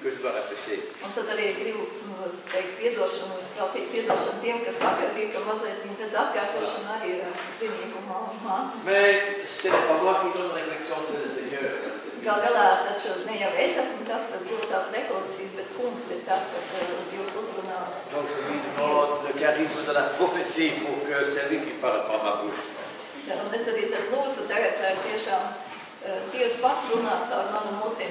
que je dois répéter. Un tad arī gribu teikt piedošanu, prasīt piedošanu tiem, kas vakar tika mazliet, tad atkārtošana arī ir zinīgu māte. Mais ce n'est pas moi qui donne réflexion, c'est le Seigneur. Gal galā taču ne jau es esmu tas, kas dod tās rekolekcijas, bet kungs ir tas, kas jūs uzrunā. Donc je lui demande le charisme de la prophétie pour que c'est lui qui parle par ma bouche. Un es arī tad lūdzu tagad, tā ir tiešām Dievs pats runā caur manu muti.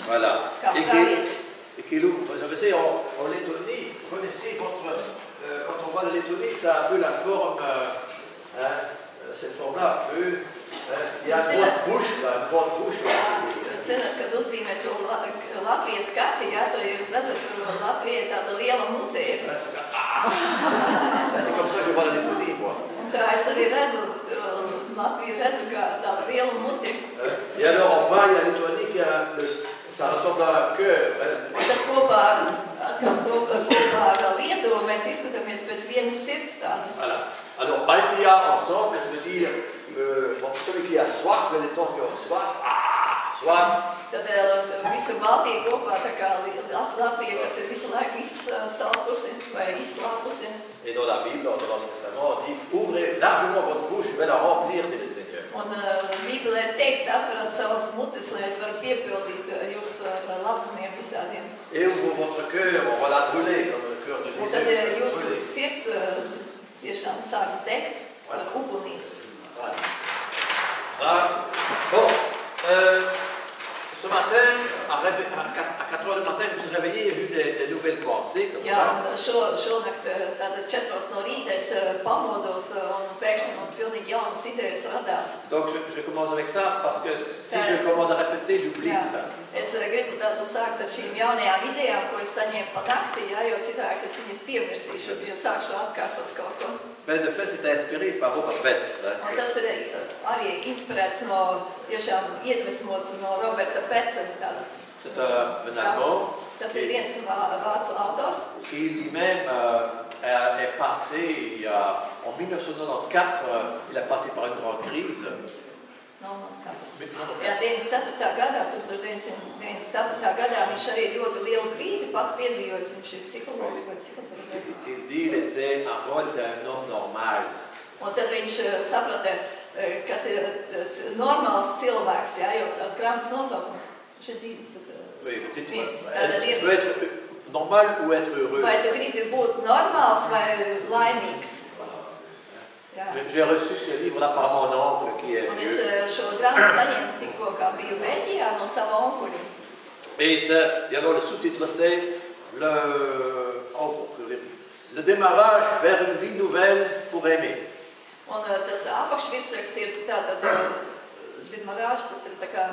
Voilà. Kā pravietis. Et qu'il ouvre. Vous savez, en Lettonie, vous connaissez, quand on voit la Lettonie, ça a un peu la forme, cette forme-là, un peu. Il y a une grande bouche, là, une grande bouche. Jūs zināt, kad uzzīmē to Latvijas karti, jā, tad jūs redzat, tur Latvijai tāda liela mute ir. C'est comme ça que je vois la Lettonie, moi. Un tā es arī redzu, Latviju redzu kā tādu lielu muti. Et alors en bas, il y a la Lettonie qui a, ça ressemble à un cœur. Un tad kopā ar Lietuvu mēs izskatāmies pēc vienas sirds tādas. Voilà. Alors Baltia ensemble, ça veut dire celui qui a soif, le temps qui a soif, soif. Tad visu Baltiju kopā tā kā Latvija, kas ir visu laiku izsalkusi vai izslāpusi. Et dans la Bible, dans l'Ancien Testament, on dit ouvrez largement votre bouche, je vais la remplir, dit le Seigneur. Un Bībelē ir teikts, atverat savas mutes, lai es varu piepildīt jūs labumiem visādiem. Et ouvrez votre cœur, on va la brûler comme le cœur de Jésus. Un tad jūsu sirds tiešām sāks degt ugunīs. Voilà. Ça. Bon. Ce matin, à 4 heures du matin, je me suis réveillé et j'ai vu des nouvelles pensées comme Jā, ça. un šonakt tātad 4 no rīta es pamodos un pēkšņi man pilnīgi jaunas idejas radās. Donc je commence avec ça parce que si je commence à répéter, j'oublie ça. Es gribu tātad sākt ar šīm jaunajām idejām, ko es saņēmu pa nakti, jā, jo citādi es viņas piemirsīšu, ja sākšu atkārtot kaut ko. Mais de fait, c'était inspiré par Robert Betts. Un tas ir arī inspirēts no, tiešām iedvesmots no Roberta Betsa. C'est un Allemand. Tas ir viens vācu autors. Qui lui-même est passé, en 1994, il a passé par une grande crise. Jā, 94. gadā viņš arī ļoti lielu krīzi pats piedzīvojis. Viņš ir psihologs vai psihoterapeits. Il dit qu'il était un rôle d'un homme normal. Un tad viņš saprata, kas ir normāls cilvēks, jā, jo tās grāmatas nosaukums. Viņš ir dzīves. Oui, tu peux être normal ou être heureux. Vai tu gribi būt normāls vai laimīgs? J'ai reçu ce livre-là par mon oncle qui est Un es šo grāmatu saņēmu tikko, kā biju Beļģijā no sava onkuļa. Et alors le sous-titre c'est le démarrage vers une vie nouvelle pour aimer. Un tas apakšvirsraksts ir tātad démarrage, tas ir tā kā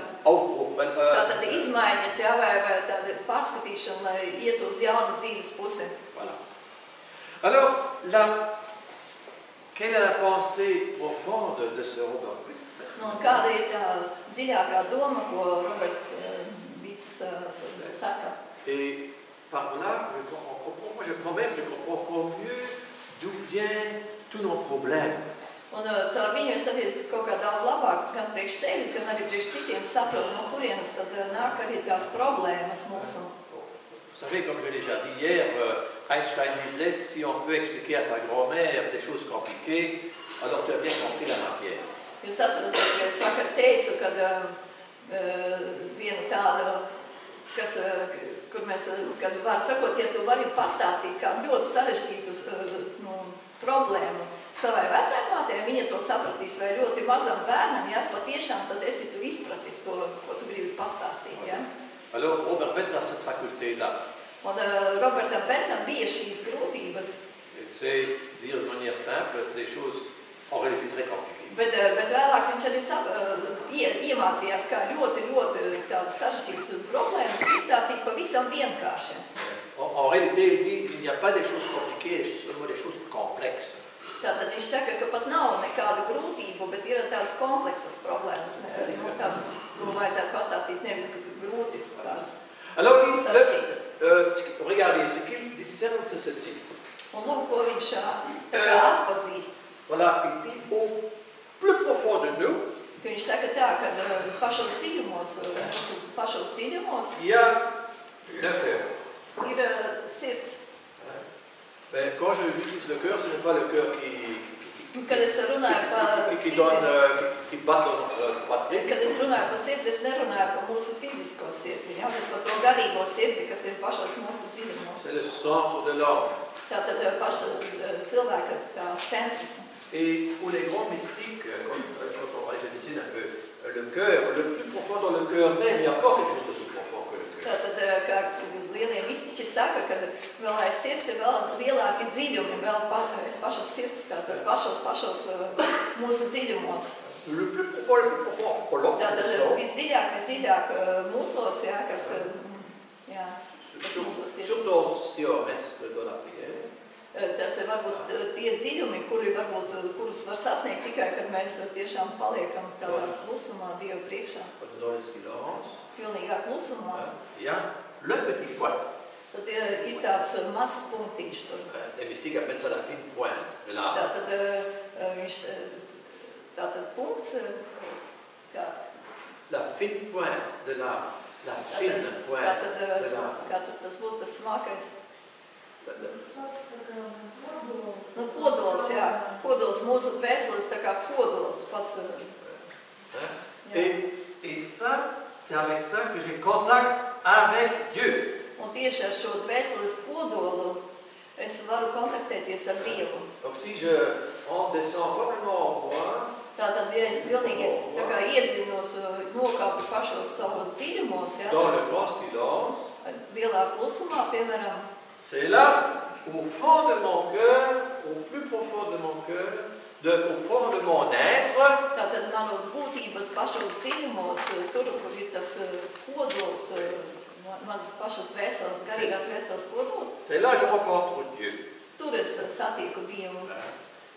tātad izmaiņas, jā, vai tāda pārskatīšana, lai iet uz jaunu dzīves pusi. Voilà. Alors, quelle est la pensée profonde de ce Robert Betts? Un kāda ir tā dziļākā doma, ko Roberts Betts saka? Et par là, je comprends encore mieux d'où viennent tous nos problèmes. Un caur viņu es arī kaut kā daudz labāk, gan priekš sevis, gan arī priekš citiem saprotu, no kurienes tad nāk arī tās problēmas mūsu. Vous savez, comme je l'ai déjà dit hier, Einstein disait, si on peut expliquer à sa grand-mère des choses compliquées, alors tu as bien compris la matière. Jūs atceraties, ka es vakar teicu, kad viena tāda, kur mēs, kad var sakot, ja tu vari pastāstīt kādu ļoti sarežģītu problēmu savai vecākmātei, viņa to sapratīs, vai ļoti mazam bērnam, ja, patiešām tad esi tu izpratis to, ko tu gribi pastāstīt, ja. Alors, Robert Betts a cette faculté-là. Un Robertam Betsam bija šīs grūtības. C'est dire de manière simple des choses en réalité très compliquées. Bet vēlāk viņš arī iemācījās, kā ļoti tādas sarežģītas problēmas izstāstīt pavisam vienkārši. En réalité, il dit qu'il n'y a pas des choses compliquées, seulement des choses complexes. Tātad viņš saka, ka pat nav nekādu grūtību, bet ir tādas kompleksas problēmas, tās, ko vajadzētu pastāstīt, nevis grūtis tādas. Alors, regardez, ce qu'il discerne, c'est ceci. Un lūk, ko viņš atpazīst. Voilà, il dit au plus profond de nous, viņš saka tā, ka pašos dziļumos, il y a le le cœur, ce n'est pas le cœur Kad es runāju par qui bat le patrie. Kad es runāju par sirdi, es nerunāju par mūsu fizisko sirdi, ja, bet par to garīgo sirdi, kas ir pašos mūsu dziļumos. C'est le centre de l'homme. Tātad paša cilvēka tā centrs. Et pour les grands mystiques, quand on va les dessiner un peu, le cœur, le plus profond dans le cœur même, il n'y a pas quelque chose de plus profond que le cœur. Tātad, kā lielie mistiķi saka, ka vēl aiz sirds ir vēl lielāki dziļumi, vēl aiz pašas sirds, tātad pašos mūsu dziļumos. Le plus profond, pour l'homme. Tātad visdziļāk mūsos, jā, kas, jā, mūsos ir. Surtout si on reste dans la prière. Tas ir varbūt tie dziļumi, kurus var sasniegt tikai, kad mēs tiešām paliekam tādā klusumā Dievu priekšā. Dans le silence. Pilnīgā klusumā. Il y a le petit point. Tad ir tāds mazs punktiņš tur. Les mystiques appellent ça la fine pointe de l'âme. Tātad punkts, kā? La fine pointe de l'âme. La fine pointe de l'âme. Kā tas būtu tas smākais? Nu, podols, jā. Podols, mūsu dvēseles, tā kā podols pats. Et ça, c'est avec ça que j'ai contact avec Dieu. Un tieši ar šo dvēseles podolu es varu kontaktēties ar Dievu. Donc si je descends complètement en moi, Tātad, ja es pilnīgi tā kā iedziļinos, nokāpu pašos savos dziļumos, jā, dans le grand silence, lielā klusumā, piemēram, c'est là, au fond de mon cœur, au plus profond de mon cœur, au fond de mon être, tātad manos būtības pašos dziļumos, tur, kur ir tas podols, mazas pašas dvēseles, garīgās dvēseles podols, c'est là que je rencontre Dieu. tur es satieku Dievu.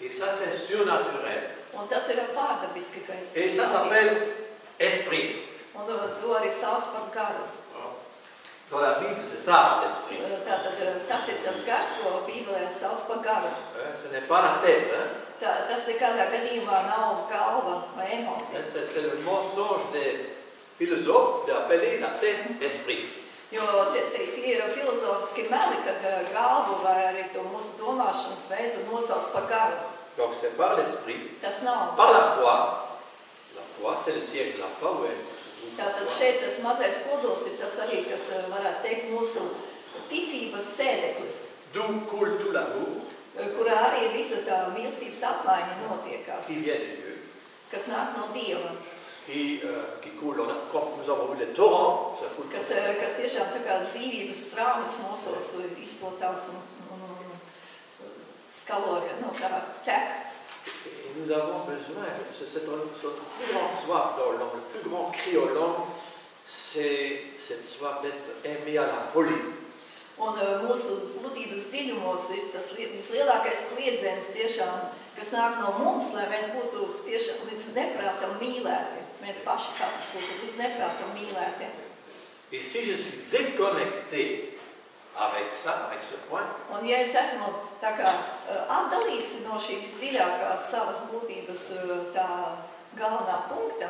Et ça, c'est surnaturel. Un tas ir pārdabiski, ka es Et ça s'appelle esprit. Un to arī sauc par garu. Dans la Bible, c'est ça, l'esprit. Tātad tas ir tas gars, ko Bībelē sauc par garu. Ce n'est pas la tête. Tas nekādā gadījumā nav galva vai emocijas. C'est le mensonge des philosophes d'appeler la tête esprit. Jo tie ir filozofiski meli, kad galvu vai arī to mūsu domāšanas veidu nosauc par garu. Donc c'est par l'esprit, Tas nav. par la foi. La foi, c'est le siège de la foi, oui. Tātad šeit tas mazais kodols ir tas arī, kas varētu teikt mūsu ticības sēdeklis, D'où coule tout l'amour kurā arī visa tā mīlestības apmaiņa notiekās, qui vient de Dieu, kas nāk no Dieva, qui coule. Comme nous avons vu les torrents, ça coule. kas tiešām tā kā dzīvības strāmas mūsos izplatās un skaloja, no tā tek. Et nous avons besoin, c'est notre plus grande soif dans l'homme, le plus grand cri au l'homme, c'est cette soif d'être aimé à la folie. Un mūsu būtības dziļumos ir tas vislielākais kliedziens tiešām, kas nāk no mums, lai mēs būtu tiešām līdz neprātam mīlēti. Mēs paši katrs būtu līdz neprātam mīlēti. Et si je suis déconnecté avec ça, avec ce point, Un ja es esmu tā kā atdalīts no šīs dziļākās savas būtības tā galvenā punkta,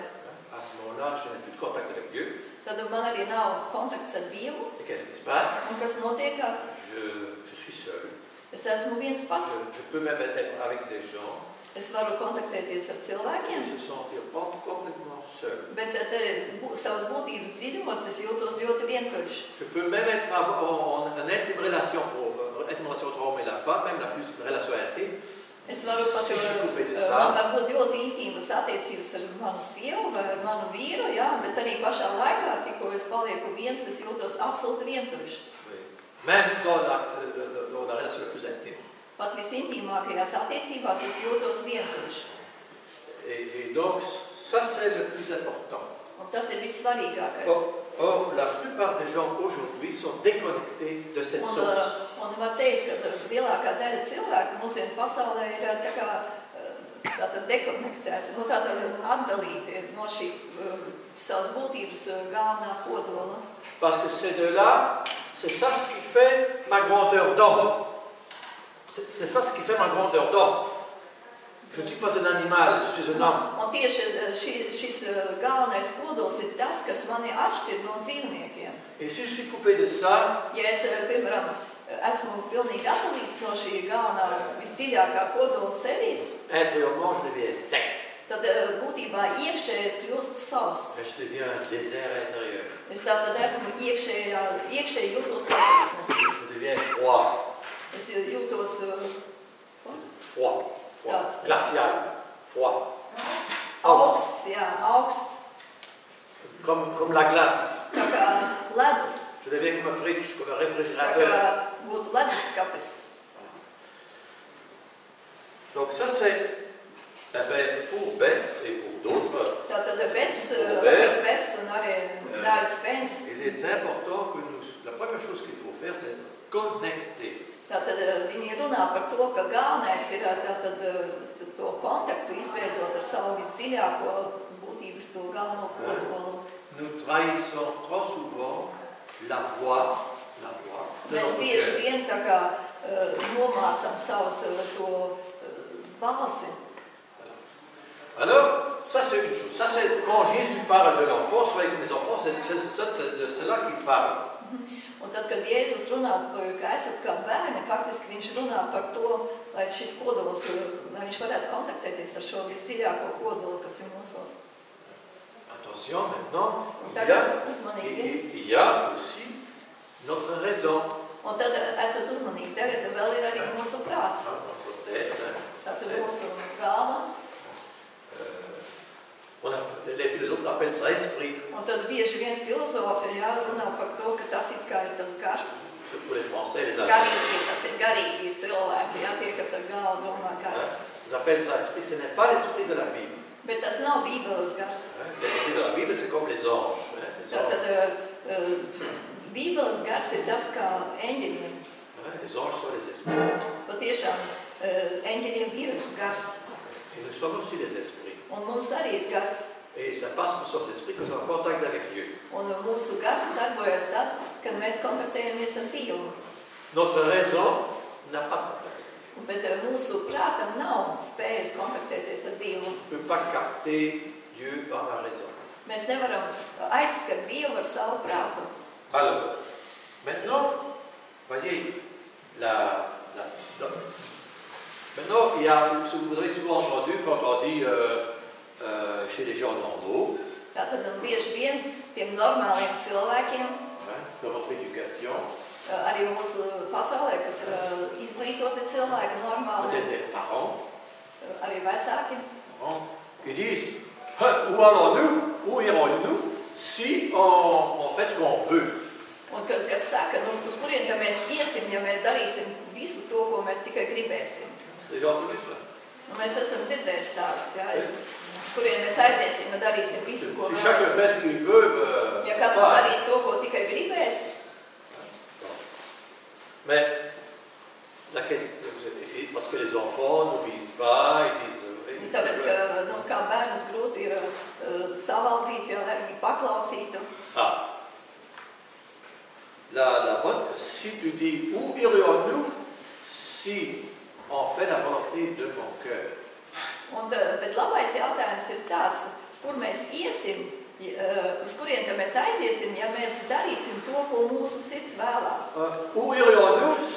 à ce moment-là, je n'ai plus de contact avec Dieu. tad man arī nav kontakts ar Dievu. Et qu'est-ce qui se passe? Un kas notiekās? Je suis seul. Es esmu viens pats. Je peux même être avec des gens Es varu kontaktēties ar cilvēkiem, et se sentir pas complètement seul. bet savas būtības dziļumos es jūtos ļoti vientuļš. Je peux même être en intime relation entre l'homme et la femme, même la plus relation intime. Es varu pat, man var būt ļoti intīmas attiecības ar manu sievu vai ar manu vīru, jā, bet arī pašā laikā, tikko es palieku viens, es jūtos absolūti vientuļš. Même dans la relation la plus intime. Pat visintīmākajās attiecībās es jūtos vientuļš. Et donc, ça c'est le plus important. Un tas ir vissvarīgākais. Or, la plupart des gens aujourd'hui sont déconnectés de cette source. Un var teikt, ka lielākā daļa cilvēku mūsdienu pasaulē ir tā kā tātad dekonektēti, tātad atdalīti no šī savas būtības galvenā kodola. Parce que c'est de là, c'est ça ce qui fait ma grandeur d'homme. C'est ça ce qui fait ma grandeur d'homme. Je ne suis pas un animal, je suis un homme. Un tieši šis galvenais kodols ir tas, kas mani atšķir no dzīvniekiem. Et si je suis coupé de ça, Ja es, piemēram, esmu pilnīgi atdalīts no šī galvenā, visdziļākā kodola sevī, intérieurement, je deviens sec. tad būtībā iekšējais kļūst savs. Je deviens un désert intérieur. Es tātad esmu iekšēji jūtos kā tūkstnes. Je deviens froid. Es jūtos Froid. Tāds. Glacial. Froid. augsts, jā, augsts, Comme la glace. tā kā ledus, Je deviens comme un fridge, comme un tā réfrigérateur. kā būtu leduskapis. Donc ça c'est pour Betts et pour d'autres, Tātad Bets un arī Dārvis Pens. il est important que la première chose qu'il faut faire c'est être connecté. Tātad viņi runā par to, ka galvenais ir tātad to kontaktu izveidot ar savu visdziļāko būtības to galveno kodolu. Nous trahissons trop souvent la voix de Mēs notre bieži cœur. vien tā kā nomācam savus to balsi. Alors, ça c'est une chose. Ça c'est quand Jésus parle de l'enfance, avec les enfants, c'est de cela qu'il parle. Un tad, kad Jēzus runā, ka esat kā bērni, faktiski viņš runā par to, lai šis kodols, lai viņš varētu kontaktēties ar šo visdziļāko kodolu, kas ir mūsos. Attention, maintenant, il y a aussi notre raison. Un tad esat uzmanīgi, tagad vēl ir arī mūsu prāts. Notre tête. Tātad mūsu galva. Les philosophes appellent ça esprit. Un tad bieži vien filozofi runā par to, ka tas ir kā ir tas gars. Pour les Français, les Allemands. Garīgi, tas ir garīgi cilvēki, tie, kas ar galvu domā gars. Ils appellent ça esprit, ce n'est pas l'esprit de la Bible. Bet tas nav Bībeles gars. L'esprit de la Bible, c'est comme les anges. Tātad Bībeles gars ir tas kā eņģeļiem. Les anges sont les esprits. Patiešām eņģeļiem ir gars. Et nous sommes aussi des esprits. Un mums arī ir gars. Et ça passe que nous sommes esprits, que nous sommes en contact avec Dieu. Un mūsu gars darbojas tad, kad mēs kontaktējamies ar Dievu. Notre raison n'a pas de contact. Bet mūsu prātam nav spējas kontaktēties ar Dievu. On ne peut pas capter Dieu par la raison. Mēs nevaram aizskart Dievu ar savu prātu. Alors, maintenant, voyez, maintenant, vous avez souvent entendu quand on dit chez les gens normaux, Tātad bieži vien tiem normāliem cilvēkiem, de votre éducation, arī mūsu pasaulē, kas ir izglītoti cilvēki normāli, peut-être des parents, arī vecāki, ils disent, où allons-nous, où irons-nous si on fait ce qu'on veut? un kas saka, uz kurien tad mēs iesim, ja mēs darīsim visu to, ko mēs tikai gribēsim. Les gens disent ça. Mēs esam dzirdējuši tādas, jā, uz kurien mēs aiziesim, un darīsim visu, ko Si chacun vēlamies. fait ce qu'il veut, Ja katrs darīs to, ko tikai gribēs, mais la question, parce que les enfants n'obéissent pas, ils disent. tāpēc, ka kā bērnus grūti ir savaldīt, jo lai viņi paklausītu. Si tu dis où irions-nous si on fait la volonté de mon cœur? Bet labais jautājums ir tāds, kur mēs iesim, uz kurien tad mēs aiziesim, ja mēs darīsim to, ko mūsu sirds vēlās. Où irions-nous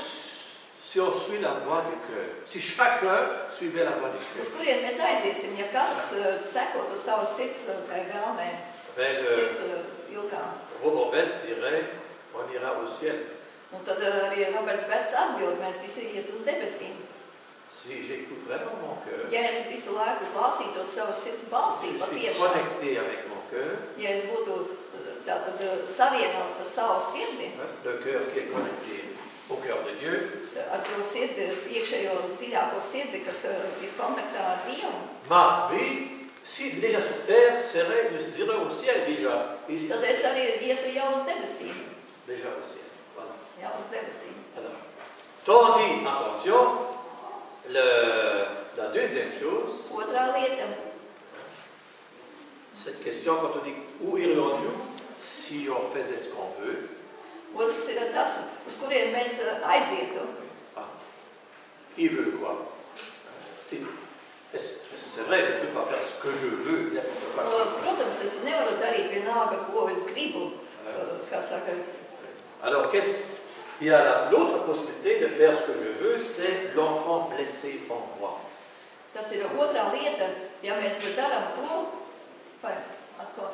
si on suit la voie du cœur? Si chacun suivait la voie du cœur? Uz kurien mēs aiziesim, ja katrs sekotu savas sirds vēlmē, sirds ilgām. Robert Betts dirait, on ira au ciel. Un tad arī Roberts Bets atbild, mēs visi iet uz debesīm. Si j'écoute vraiment mon cœur, Ja es visu laiku klausītos savas sirds balsī, si je suis patiešām, connecté avec mon cœur, ja es būtu tātad savienots ar savu sirdi, le cœur qui est connecté au cœur de Dieu, ar to sirdi, iekšējo dziļāko sirdi, kas ir kontaktā ar Dievu, ma vie, si déjà sur terre, serait, je dirais au ciel déjà. Ici, tad es arī ietu jau uz debesīm. déjà au ciel. Voilà. Jau uz debesīm. Alors, tandis, attention, la deuxième chose, Otrā lieta, cette question quand on dit où irions-nous si on faisait ce qu'on veut, otrs ir tas, uz kurien mēs aizietu. qui veut quoi? C'est vrai, je ne peux pas faire ce que je veux, n'importe quoi. Protams, es nevaru darīt vienalga, ko es gribu, kā saka. Alors, Il y a l'autre possibilité de faire ce que je veux, c'est l'enfant blessé en moi. Tas ir otrā lieta, ja mēs darām to, vai atkal.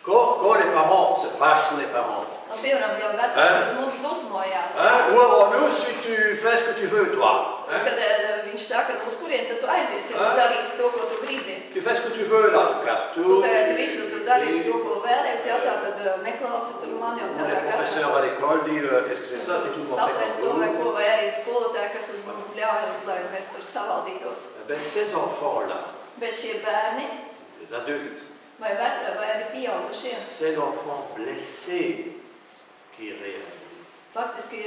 Quand les parents se fâchent sur les parents. Piemēram, ja vecāks mums dusmojās. Ou alors nous, si tu fais ce que tu veux, toi. Kad viņš saka, uz kurien tad tu aiziesi, ja tu darīsi to, ko tu gribi. Tu fais ce que tu veux, là, tu casses tout. Tu tagad visu tu darīsi to, ko vēlies, jā, tad neklausi tur man jau tādā Les professeurs à l'école disent, qu'est-ce que c'est ça, c'est tout le monde fait saprast to, vai ko, vai arī skolotāji, kas uz mums bļauj, lai mēs tur savaldītos. Ben, ces enfants-là, Bet šie bērni, les adultes, vai arī pieaugušie, c'est l'enfant blessé qui réagit. faktiski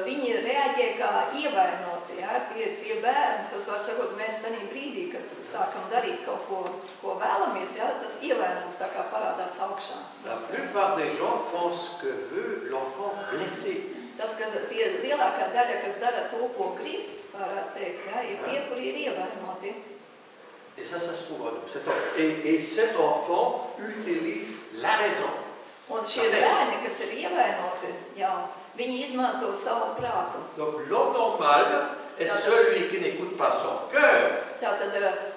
viņi reaģē kā ievainoti, jā, tie bērni, tas var sakot, mēs tajā brīdī, kad sākam darīt kaut ko, ko vēlamies, jā, tas ievainojums tā kā parādās augšā. La plupart des gens font ce que veut l'enfant blessé. Tas, ka tie lielākā daļa, kas dara to, ko grib, varētu teikt, jā, ir tie, kuri ir ievainoti. Et ça se trouve en nous. Et cet enfant utilise la raison. Un šie bērni, kas ir ievainoti, jā, viņi izmanto savu prātu. Donc l'homme normal est celui qui n'écoute pas son cœur. Tātad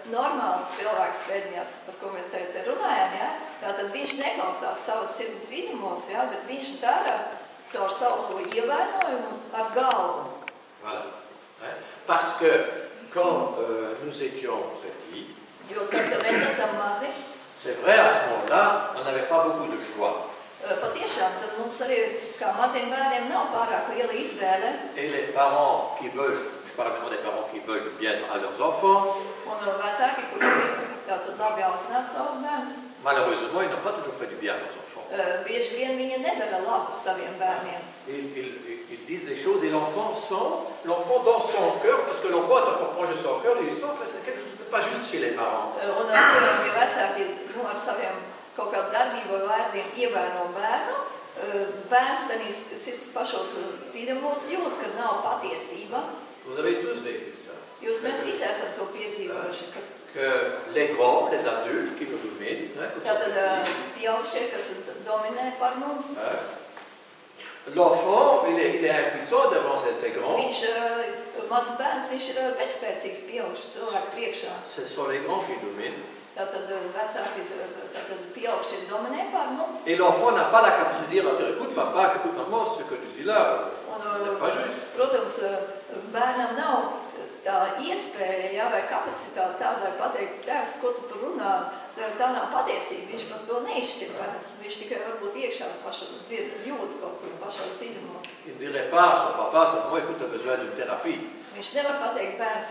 normāls cilvēks pēdējās, par ko mēs te runājam, jā, tātad viņš neklausās savas sirds dziļumos, jā, bet viņš dara caur savu to ievainojumu ar galvu. Voilà. Parce que quand nous étions petits, Jo tad, kad mēs esam mazi, c'est vrai, à ce moment-là, on n'avait pas beaucoup de choix. Patiešām, tad mums arī kā maziem bērniem nav pārāk liela izvēle. Et les parents qui veulent, je parle maintenant des parents qui veulent bien à leurs enfants, Un vecāki, kuri grib tātad labi audzināt savus bērnus, malheureusement, ils n'ont pas toujours fait du bien à leurs enfants. bieži vien viņi nedara labu saviem bērniem. Ils disent des choses et l'enfant dans son cœur, parce que l'enfant est encore proche de son cœur, il sent que c'est quelque chose de pas juste chez les parents. Un, piemēram, ja vecāki ar saviem kaut kādu darbību vai vārdiem ievaino bērnu, bērns tenīs sirds pašos dziļumos jūt, ka nav patiesība. Vous avez tous vécu ça. Mēs visi esam to piedzīvojuši. Que les grands, les adultes qui nous dominent, Tātad pieaugušie, kas dominē par mums. L'enfant, il est impuissant devant ces grands. Viņš, mazs bērns, viņš ir bezspēcīgs pieaugušs cilvēku priekšā. Ce sont les grands qui dominent. Tātad vecāki, tātad pieaugušie dominē par mums. Et l'enfant n'a pas la capacité de dire, écoute papa, écoute maman, ce que tu dis là, c'est pas juste. Protams, bērnam nav tā iespēja, jā, vai kapacitāte tādai pateikt, tēvs, ko tu tur runā, tā nav patiesība, viņš pat to neizšķir bērns, viņš tikai varbūt iekšā paša dzird jūt kaut kur pašā dziļumos. Il ne dirait pas à son papa, simplement, écoute, tu as besoin d'une thérapie. Viņš nevar pateikt bērns,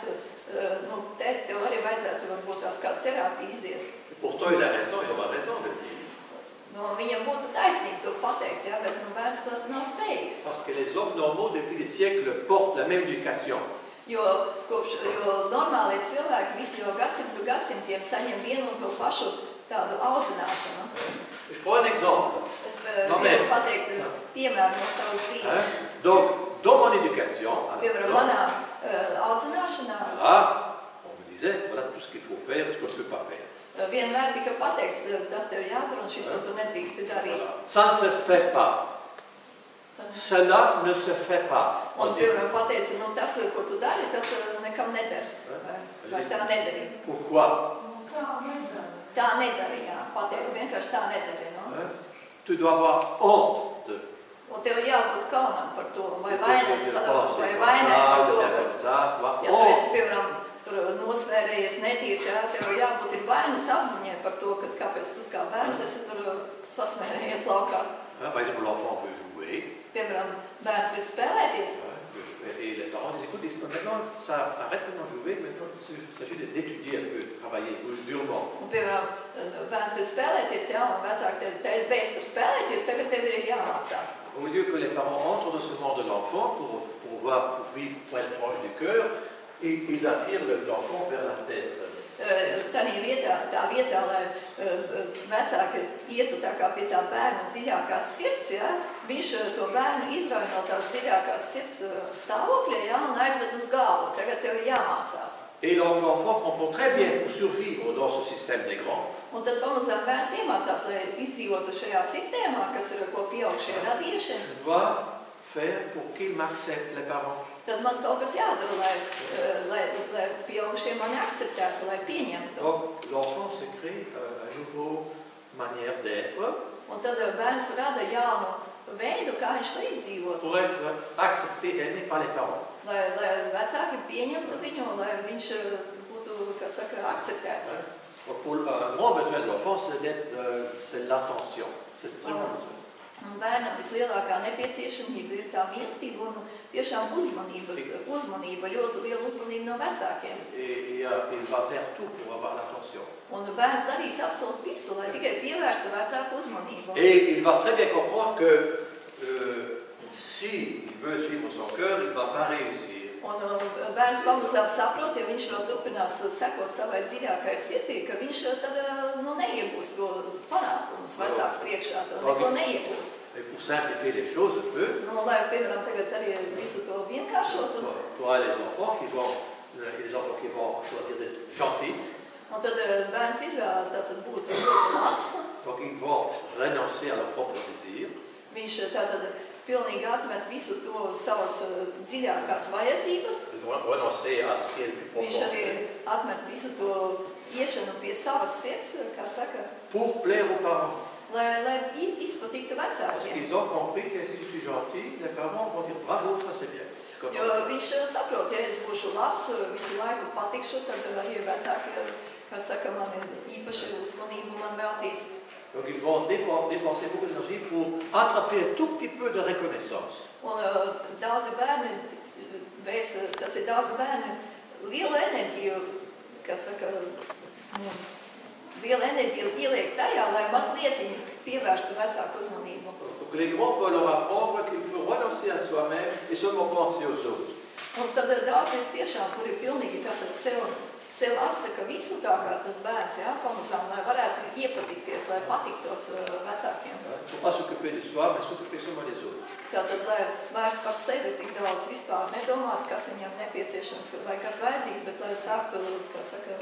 nu, tev arī vajadzētu varbūt tās kādu terapiju iziet. Et pourtant, il a raison, il aura raison de le dire. Nu, viņam būtu taisnība to pateikt, jā, bet nu, bērns tas nav spējīgs. Parce que les hommes normaux, depuis des siècles, portent la même éducation. Jo normālie cilvēki visi jau gadsimtiem saņem vienu un to pašu tādu audzināšanu. Je prends un exemple. Es varu pateikt piemēru no savas dzīves. Donc, dans mon éducation, Piemēram, manā audzināšanā, on me disait, voilà tout ce qu'il faut faire, ce qu'on ne peut pas faire. vienmēr tika pateikts, tas tev jādara un šito tu nedrīksti darīt. Ça ne se fait pas. Cela ne se fait pas. Un piemēram pateica, nu tas, ko tu dari, tas nekam nedara. Vai tā nedarīja. Pourquoi? Tā nedarīja, pateica, vienkārši tā nedarīja. Tu dois avoir honte. Un tev jābūt kaunam par to, vai vainēs, vai vainē par to, ja tu esi, piemēram, tur nosvērējies netīrs, jā, tev jābūt ir vainas apziņai par to, ka kāpēc tu kā bērns esi tur sasmērējies laukā. Par exemple, l'enfant veut jouer. Piemēram, bērns grib spēlēties. Et les parents disent, écoute, maintenant, ça arrête maintenant de jouer, maintenant il s'agit d'étudier un peu, de travailler durement. Un, piemēram, bērns grib spēlēties, jā, un vecāki tev beidz tur spēlēties, tagad tev ir jāmācās. Au lieu que les parents entrent dans ce monde de l'enfant pour vivre pour être proche du cœur, ils attirent l'enfant vers la tête. Tā vietā, lai vecāki ietu tā kā pie tā bērna dziļākās sirds, ja, viņš to bērnu izrauj no tās dziļākās sirds stāvokļa, ja, un aizved uz galvu. Tagad tev ir jāmācās. Et donc l'enfant comprend très bien pour survivre dans ce système des grands. Un tad pamazām bērns iemācās, lai izdzīvotu šajā sistēmā, kas ir ko pieaugušie radījuši. Je dois faire pour qu'ils m'acceptent, les parents? Tad man kaut kas jādara, lai pieaugušie mani akceptētu, lai pieņemtu. Donc, l'enfant se crée une nouvelle manière d'être Un tad bērns rada jaunu veidu, kā viņš var izdzīvot. pour être accepté et aimé par les parents. Lai vecāki pieņemtu viņu, lai viņš būtu, kā saka, akceptēts. Donc, pour un grand besoin de l'enfant, c'est l'attention. C'est très grand besoin. Un bērnam vislielākā nepieciešamība ir tā mīlestība un tiešām uzmanība, ļoti liela uzmanība no vecākiem. Et il va faire tout pour avoir l'attention. Un bērns darīs absolūti visu, lai tikai pievērstu vecāku uzmanību. Et il va très bien comprendre que s'il veut suivre son cœur, il ne va pas réussir. Un bērns pamazām saprot, ja viņš vēl turpinās sekot savai dziļākai sirdī, ka viņš tad neiegūs to panākumus vecāku priekšā, tad neko neiegūs. Et pour simplifier les choses un peu, Lai, piemēram, tagad arī visu to vienkāršotu. tu as les enfants qui vont choisir d'être gentils. Un tad bērns izvēlas tātad būt ļoti labs. Donc ils vont renoncer à leur propre désir. Viņš tātad pilnīgi atmet visu to savas dziļākās vajadzības. Ils vont renoncer à ce qui est le plus Viņš arī profond. atmet visu to iešanu pie savas sirds, kā saka, Pour plaire aux parents. lai izpatiktu Parce vecākiem. qu'ils ont compris que si je suis gentil, les parents vont dire bravo, ça c'est bien. Jo viņš saprot, ja es būšu labs, visu laiku patikšu, tad arī vecāki, kā saka, man īpaši uzmanību man veltīs. Donc ils vont dépenser beaucoup d'énergie pour attraper un tout petit peu de reconnaissance. Un daudzi bērni tas ir daudz bērni lielu enerģiju, kā saka, lielu enerģiju ieliek tajā, lai mazliet pievērstu vecāku uzmanību. Donc les grands vont leur apprendre qu'il faut renoncer à soi-même et seulement penser aux autres. Un tad daudz ir tiešām, kuri pilnīgi tātad sev atsaka visu tā, kā tas bērns, jā, pamazām, lai varētu iepatikties, lai patiktos vecākiem. Il ne faut pas s'occuper de soi, mais s'occuper seulement des autres. Tātad, lai vairs par sevi tik daudz vispār nedomāt, kas viņam nepieciešams vai kas vajadzīgs, bet lai sāktu, kā saka,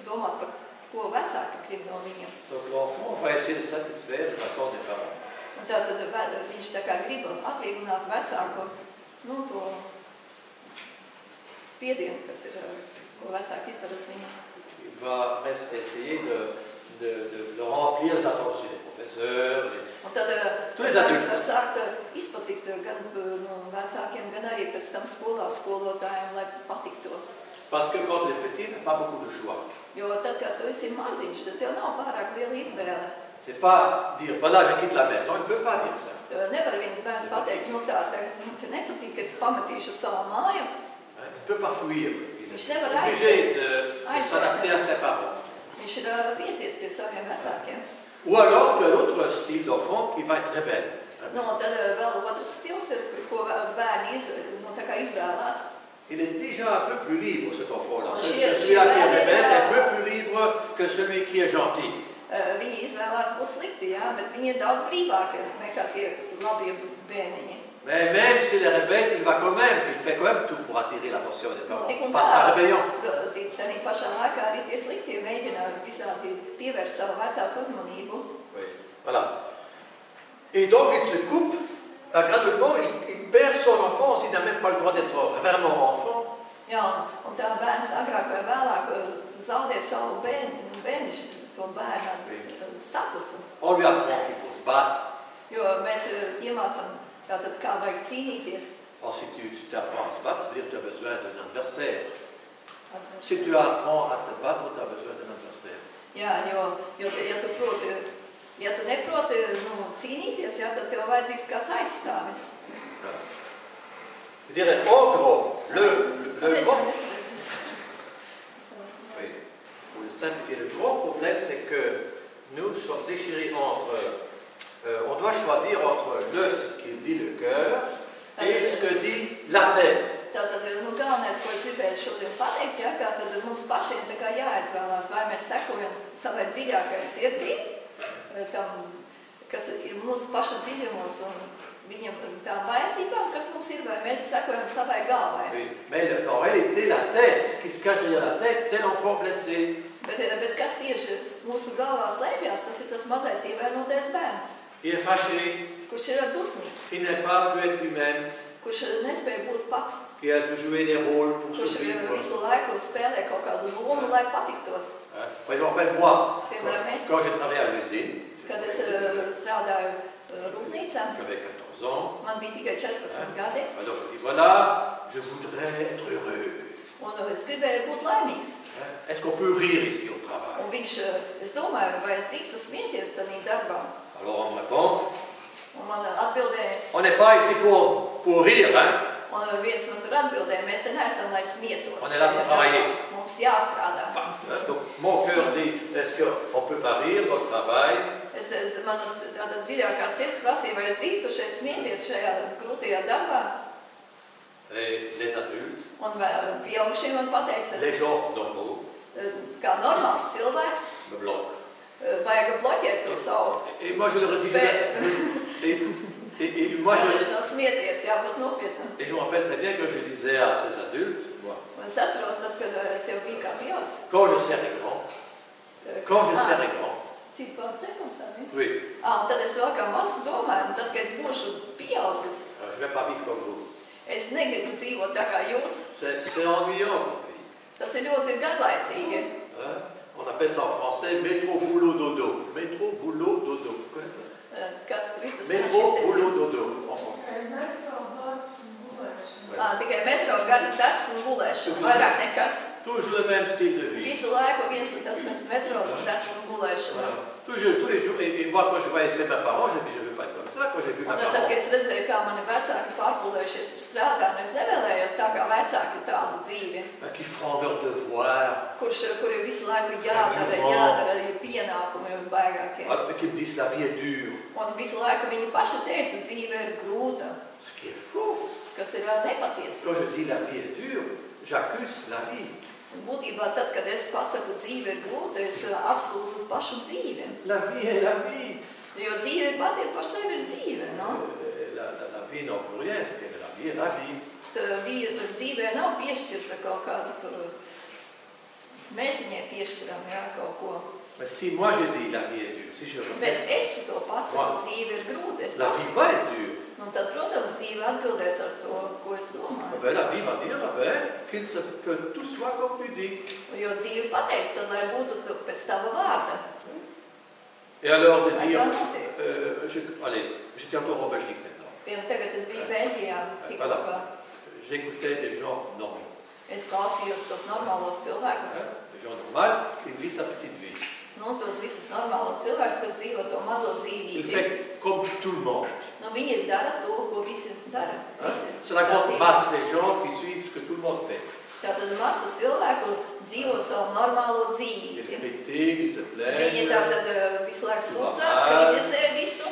domāt par ko vecāki grib no viņam. Donc l'enfant va essayer de satisfaire les attentes des parents. Un tātad viņš tā kā grib atvieglot vecāku, to spiedienu, kas ir, ko vecāki izdara uz viņu. Il va essayer de remplir les attentes des professeurs. Un tad vecāks var sākt izpatikt gan vecākiem, gan arī pēc tam skolotājiem, lai patiktos. Parce que quand tu es petit, tu n'as pas beaucoup de choix. Jo tad, kad tu esi maziņš, tad tev nav pārāk liela izvēle. C'est pas dire, voilà, je quitte la maison, il ne peut pas dire ça. Nevar viens bērns pateikt, tagad man te nepatīk, es pametīšu savu māju. Il ne peut pas fuir. Il Viņš est nevar obligé de s'adapter à ses parents. Viņš ir piesiets pie saviem vecākiem. Ou alors, tu as l'autre style d'enfant qui va être rebelle. Tad vēl otrs stils ir, ko bērni tā kā izvēlās. Il est déjà un peu plus libre, cet enfant-là. Chez- Celui-là qui est chez- rebelle est un peu plus libre que celui qui est gentil. Viņi izvēlās būt slikti, jā, bet viņi ir daudz brīvāki nekā tie labie bērniņi. Mais même s'il est rebelle, il fait quand même tout pour attirer l'attention des parents. Tik un Par sa tā, rébellion. tādā pašā laikā arī tie sliktie mēģina visādi pievērst savu vecāku uzmanību. Oui, voilà. Et donc, il se coupe, graduellement, il perd son enfance, il n'a même pas le droit d'être vraiment enfant. Jā, un tā bērns agrāk vai vēlāk zaudē savu bērnišu, to bērnu statusu. On lui apprend qu'il faut se battre. Jo mēs iemācam tātad, kā vajag cīnīties. Alors, si tu apprends à se battre, ça veut dire que tu as besoin d'un adversaire. Si tu apprends à te battre, tu as besoin d'un adversaire. Jā, ja tu neproti cīnīties, jā, tad tev vajadzīgs kāds aizstāvis. Voilà. Je dirais, en gros, le grand... Oui, pour le simplifier, le grand problème, c'est que nous sommes déchirés entre... on doit choisir entre ce qu'il dit le cœur et ce que dit la tête. Tātad, galvenais, ko es gribēju šodien pateikt, ja, kā tad mums pašiem tā kā jāizvēlās, vai mēs sekojam savai dziļākai sirdī, tam, kas ir mūsu paša dziļumos un viņam tām vajadzībām, kas mums ir, vai mēs sekojam savai galvai. Oui, mais en réalité, la tête, ce qui se cache derrière la tête, c'est l'enfant blessé. Bet kas tieši mūsu galvā slēpjas, tas ir tas mazais ievainotais bērns. Il est fâché. kurš ir dusmīgs, qui n'a pas pu être lui-même, kurš nespēja būt pats, qui a dû jouer des rôles pour kurš survivre. visu laiku spēlē kaut kādu lomu, lai patiktos. Par exemple, moi, Piemēram, es, quand j'ai travaillé à l'usine, kad es strādāju rūpnīcā, j'avais 14 ans, man bija tikai 14 gadi, alors je dis voilà, je voudrais être heureux. un es gribēju būt laimīgs. Est-ce qu'on peut rire ici au travail? Un viņš, es domāju, vai es drīkstu smieties tādā darbā. Alors on me répond, Un man atbildēja, on n'est pas ici pour rire, hein? un viens man tur atbildēja, mēs te neesam, lai smietos. On est là pour travailler. Mums jāstrādā. Donc mon cœur dit, est-ce qu'on ne peut pas rire au travail? Man tāda dziļākā sirds prasīja, vai es drīkstu šeit smieties šajā grūtajā darbā. Et les adultes, Un pieaugušie man pateica, les gens normaux, kā normāls cilvēks, me bloquent. vajag bloķēt to savu Et moi je leur dis, spēju. et moi Viņš nav smieties, jābūt nopietnam. et je me rappelle très bien que je disais à ces adultes, moi, Un es atceros tad, kad es jau biju kā pieaudzis. quand je serai grand, Cik vēl sekundes tā bija? oui, Un tad es vēl kā mazs domāju, un tad, kad es būšu pieaudzis, je ne vais pas vivre comme vous. es negribu dzīvot tā kā jūs. C'est ennuyant, votre vie. Tas ir ļoti garlaicīgi. Hein? On appelle ça en français métro, boulot, dodo. Métro, boulot, dodo. Vous connaissez ça? Kāds tur tas Métro, boulot, dodo. En français. Tikai metro, darbs un gulēšana. Vairāk nekas. Toujours le même style de vie. Visu laiku viens un tas pēc metro, darbs un gulēšana. Voilà. Toujours, tous les jours. Et moi, quand je voyais mes parents, je dis, je ne veux pas être comme ça. Quand j'ai vu Un mes tad, parents, kad es redzēju, kā mani vecāki pārpūlējušies tur strādā, un es nevēlējos tā kā vecāki tādu dzīvi, qui feront leur devoir, kuri visu laiku jādara pienākumi baigākie. qui me disent la vie est dure. Un visu laiku viņi paši teica, dzīve ir grūta, Ce qui est faux. kas ir nepatiesi. Quand je dis la vie est dure, j'accuse la vie. Būtībā tad, kad es pasaku, dzīve ir grūta, es apsūdzu uz pašu dzīvi. La vie est la vie. Jo dzīve pati par sevi ir dzīve, no? La vie non pour rien, ce qu'est la vie est la vie. Dzīvē nav piešķirta kaut kāda tur, mēs viņai piešķiram, jā, kaut ko. Mais si moi je dis la vie est dure, si je Bet répète, es to pasaku, dzīve ir grūta, es la vie pasaku. va être dure. Un tad, protams, dzīve atbildēs ar to, ko es domāju. Ben, la vie va dire que tout soit comme tu dis. Jo dzīve pateiks, tad, lai būtu pēc tava vārda. Et alors de Lai dire, tā notiek. allez, j'étais encore en Belgique maintenant. Piemēram, tagad es biju Beļģijā, tikko Voilà. kā J'écoutais des gens normaux. es klausījos tos normālos cilvēkus. Des gens normaux qui vivent sa petite vie. Nu, tos visus normālos cilvēkus, kas dzīvo to mazo Il dzīvību. fait comme tout le monde. Nu, viņi dara to, ko visi dara. Visi. C'est la grande masse des gens qui suivent ce que tout le monde fait. Tātad masa cilvēku dzīvo savu normālo Ils dzīvi. critiquent, ils se Viņi plaignent. tātad visu laiku sūdzās, kritizē visu.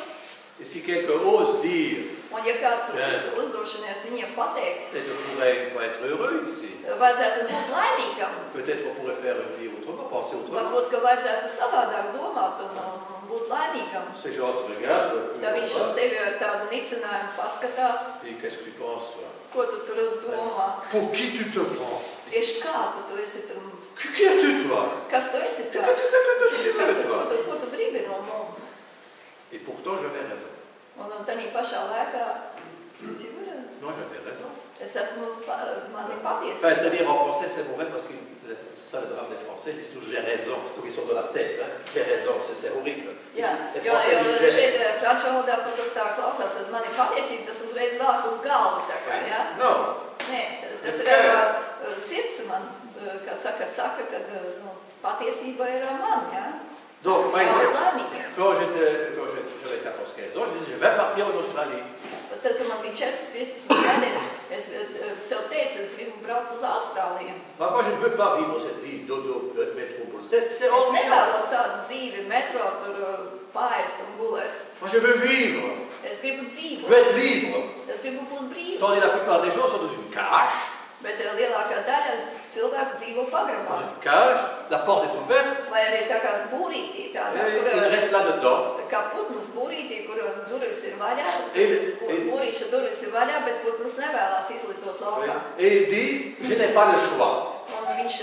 Et si quelqu'un ose dire, Un ja kāds uzdrošinies viņiem pateikt, peut-être on pourrait être heureux ici. vajadzētu būt laimīgam. Peut-être qu'on pourrait faire une vie autrement, penser autrement. Varbūt, ka vajadzētu savādāk domāt un būt laimīgam. Ces gens te regardent. Tā viņš uz tevi ar tādu nicinājumu paskatās, Et qu'est-ce que tu penses, toi? ko tu tur domā. Pour qui tu te prends? Priekš kā tu esi tur, Qui es-tu, toi? kas tu esi Qu'est-ce tāds? que tu veux, toi? Ko tu gribi no mums? Et pourtant, j'avais raison. Un tādā pašā laikā Non, j'avais raison. es esmu mani patiesa. Enfin, c'est-à-dire en français, c'est mauvais parce que c'est ça le drame des Français, ils disent toujours j'ai raison, surtout qu'ils sont dans la tête. Hein. J'ai raison, c'est horrible. Jā, Les jo Français disent j'ai šeit franču valodā pat tas tā klausās, tad mani patiesība tas uzreiz velk uz galvu, tā kā, jā? Non. Nē, tas ir sirds man, kā saka, ka nu, patiesība ir man, jā? Donc, par exemple, Laimīgiem. quand j'avais 14-15 ans, je disais je vais partir en Australie. Tad, kad man bija 14-15 gadi, es sev teicu, es gribu braukt uz Austrāliju. Moi, je ne veux pas vivre cette vie dodo, métropole. C'est Es ennuyant. nevēlos tādu dzīvi, metro, tur paēst un gulēt. Moi, je veux vivre. Es gribu Je dzīvot, veux être libre. es gribu būt brīvs. Tandis que la plupart des gens sont dans une cage. Bet lielākā daļa cilvēku dzīvo pagrabā. Dans une cage, la porte est ouverte. Vai arī tā kā būrītī tādā, Et kur il reste là-dedans. kā putns būrītī, kur durvis ir vaļā, Et- būrīša durvis ir vaļā, bet putns nevēlās izlidot laukā. Et il dit, je n'ai pas le choix. Un viņš